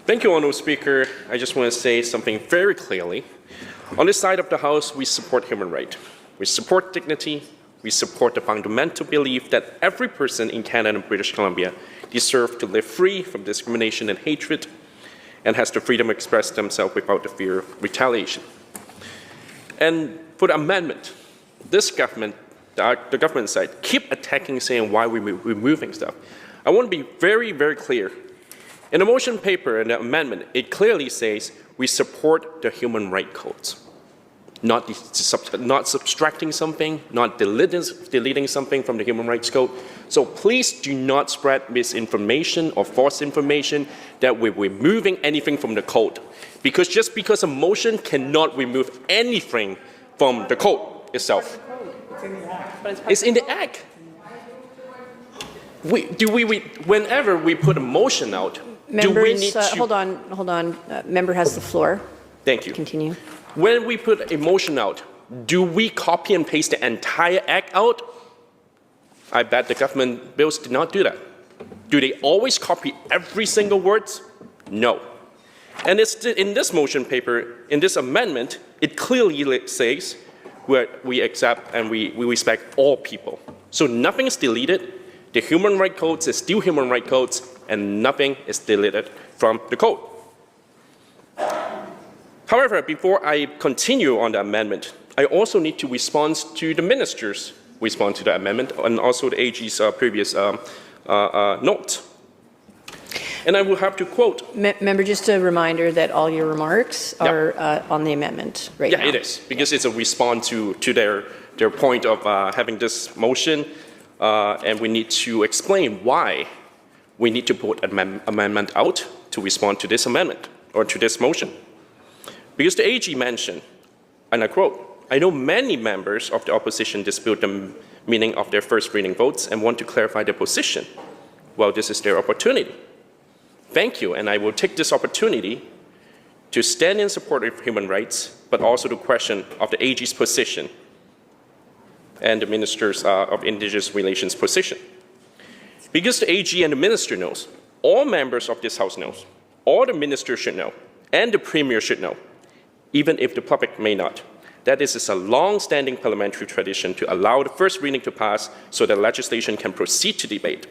Thank you, Honourable Speaker. I just want to say something very clearly. On this side of the House, we support human rights. We support dignity. We support the fundamental belief that every person in Canada and British Columbia deserves to live free from discrimination and hatred and has the freedom to express themselves without the fear of retaliation. And for the amendment, this government, the government side, keep attacking, saying why we're removing stuff. I want to be very, very clear. In the motion paper and the amendment, it clearly says we support the human rights codes. Not subtracting something, not deleting something from the human rights code. So please do not spread misinformation or false information that we're removing anything from the code. Because just because a motion cannot remove anything from the code itself. It's in the Act. It's in the Act. Whenever we put a motion out, Members, do we need to... hold on. Member has the floor. Thank you. Continue. When we put a motion out, do we copy and paste the entire Act out? I bet the government bills did not do that. Do they always copy every single word? No. And in this motion paper, in this amendment, it clearly says we accept and we respect all people. So nothing is deleted. The human rights codes is still human rights codes, and nothing is deleted from the code. However, before I continue on the amendment, I also need to respond to the minister's response to the amendment and also the AG's previous note. And I will have to quote. Member, just a reminder that all your remarks are on the amendment right now. Yeah, it is, because it's a response to their point of having this motion, and we need to explain why we need to put an amendment out to respond to this amendment or to this motion. Because the AG mentioned, and I quote, "I know many members of the opposition dispute the meaning of their first reading votes and want to clarify their position. Well, this is their opportunity. Thank you, and I will take this opportunity to stand in support of human rights, but also the question of the AG's position and the Ministers of Indigenous Relations position. Because the AG and the Minister knows, all members of this House knows, all the Ministers should know, and the Premier should know, even if the public may not, that this is a long-standing parliamentary tradition to allow the first reading to pass so that legislation can proceed to debate.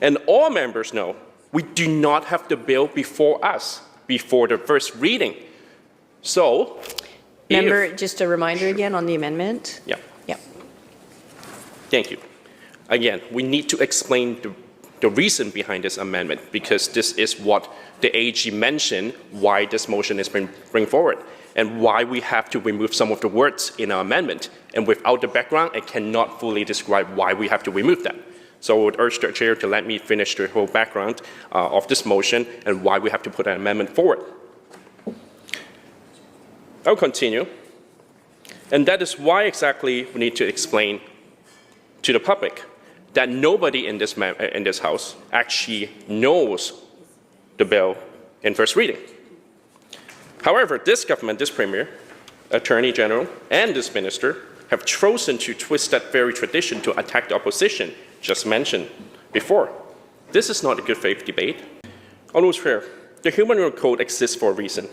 And all members know we do not have the bill before us, before the first reading. So, Member, just a reminder again on the amendment. Yeah. Yeah. Thank you. Again, we need to explain the reason behind this amendment, because this is what the AG mentioned why this motion is being bring forward and why we have to remove some of the words in our amendment. And without the background, I cannot fully describe why we have to remove that. So I would urge the Chair to let me finish the whole background of this motion and why we have to put an amendment forward. I'll continue. And that is why exactly we need to explain to the public that nobody in this House actually knows the bill in first reading. However, this government, this Premier, Attorney General, and this Minister have chosen to twist that very tradition to attack the opposition, just mentioned before. This is not a good faith debate. Almost fair. The Human Rights Code exists for a reason.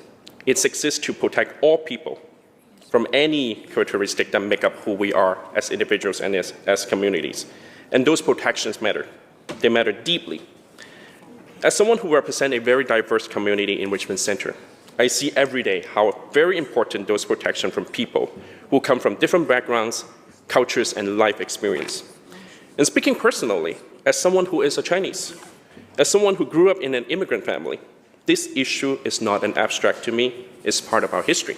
It exists to protect all people from any characteristic that make up who we are as individuals and as communities. And those protections matter. They matter deeply. As someone who represents a very diverse community in Richmond Centre, I see every day how very important those protections from people who come from different backgrounds, cultures, and life experience. And speaking personally, as someone who is a Chinese, as someone who grew up in an immigrant family, this issue is not an abstract to me, it's part of our history.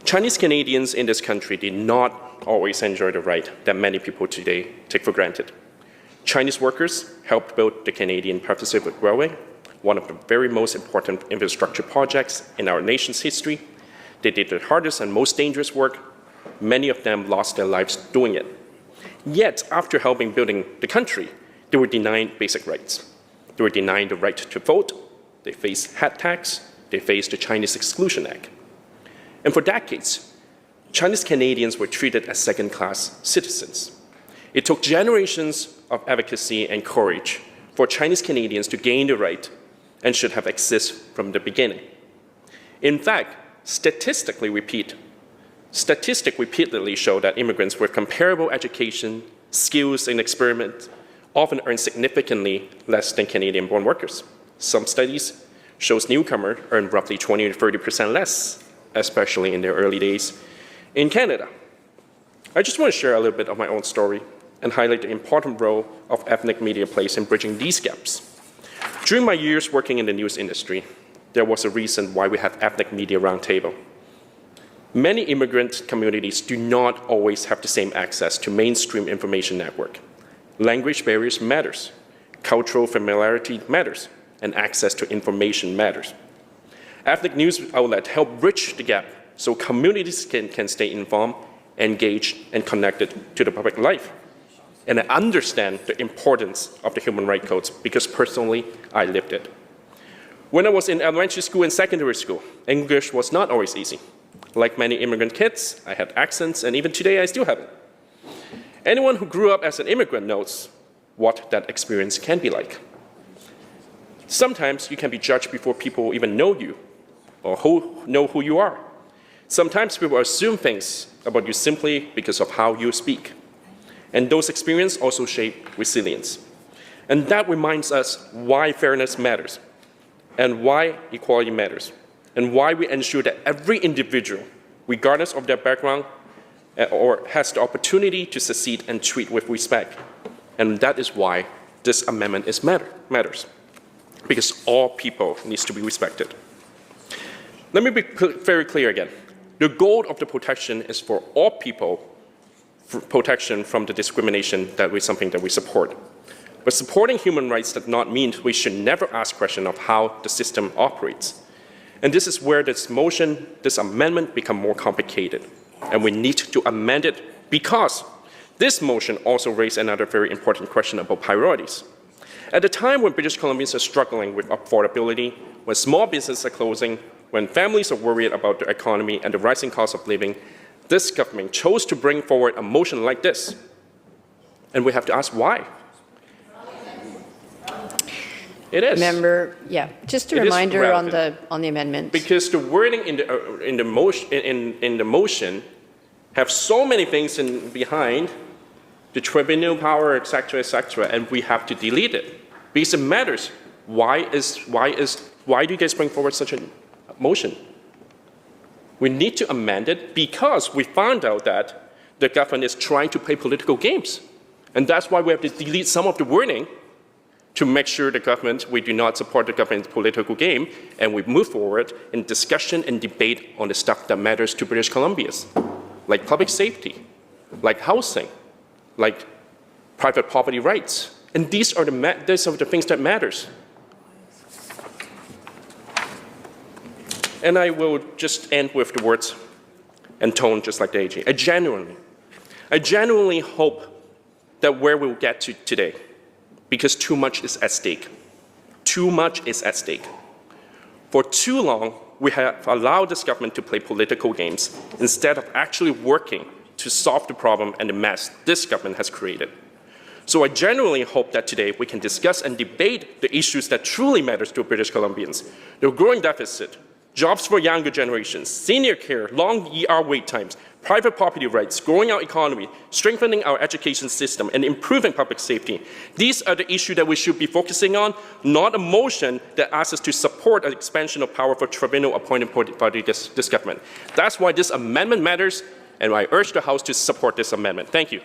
Chinese Canadians in this country did not always enjoy the right that many people today take for granted. Chinese workers helped build the Canadian Pacific Railway, one of the very most important infrastructure projects in our nation's history. They did the hardest and most dangerous work. Many of them lost their lives doing it. Yet, after helping building the country, they were denied basic rights. They were denied the right to vote. They faced head tax. They faced the Chinese Exclusion Act. And for decades, Chinese Canadians were treated as second-class citizens. It took generations of advocacy and courage for Chinese Canadians to gain the right and should have existed from the beginning. In fact, statistics repeatedly show that immigrants with comparable education, skills, and experience often earn significantly less than Canadian-born workers. Some studies show newcomers earn roughly 20 to 30% less, especially in their early days in Canada. I just want to share a little bit of my own story and highlight the important role of ethnic media plays in bridging these gaps. During my years working in the news industry, there was a reason why we have ethnic media roundtable. Many immigrant communities do not always have the same access to mainstream information network. Language barriers matters, cultural familiarity matters, and access to information matters. Ethnic news outlets help bridge the gap so communities can stay informed, engaged, and connected to the public life. And I understand the importance of the human rights codes because personally, I lived it. When I was in elementary school and secondary school, English was not always easy. Like many immigrant kids, I had accents, and even today I still have it. Anyone who grew up as an immigrant knows what that experience can be like. Sometimes you can be judged before people even know you or know who you are. Sometimes people assume things about you simply because of how you speak. And those experiences also shape resilience. And that reminds us why fairness matters, and why equality matters, and why we ensure that every individual, regardless of their background, or has the opportunity to succeed and treat with respect. And that is why this amendment matters, because all people need to be respected. Let me be very clear again. The goal of the protection is for all people, for protection from the discrimination that is something that we support. But supporting human rights does not mean we should never ask questions of how the system operates. And this is where this amendment becomes more complicated. And we need to amend it because this motion also raised another very important question about priorities. At a time when British Columbians are struggling with affordability, when small businesses are closing, when families are worried about the economy and the rising cost of living, this government chose to bring forward a motion like this. And we have to ask why. It is. Member, yeah, just a reminder on the amendment. Because the wording in the motion have so many things behind the tribunal power, etc., and we have to delete it because it matters. Why do you guys bring forward such a motion? We need to amend it because we found out that the government is trying to play political games, and that's why we have to delete some of the wording to make sure we do not support the government's political game, and we move forward in discussion and debate on the stuff that matters to British Columbians, like public safety, like housing, like private property rights. And these are the things that matters. And I will just end with the words and tone just like the AG. I genuinely hope that where we'll get to today, because too much is at stake. Too much is at stake. For too long, we have allowed this government to play political games instead of actually working to solve the problem and the mess this government has created. So I genuinely hope that today we can discuss and debate the issues that truly matters to British Columbians. The growing deficit, jobs for younger generations, senior care, long ER wait times, private property rights, growing our economy, strengthening our education system, and improving public safety. These are the issues that we should be focusing on, not a motion that asks us to support an expansion of power for tribunal-appointed by this government. That's why this amendment matters, and I urge the House to support this amendment. Thank you.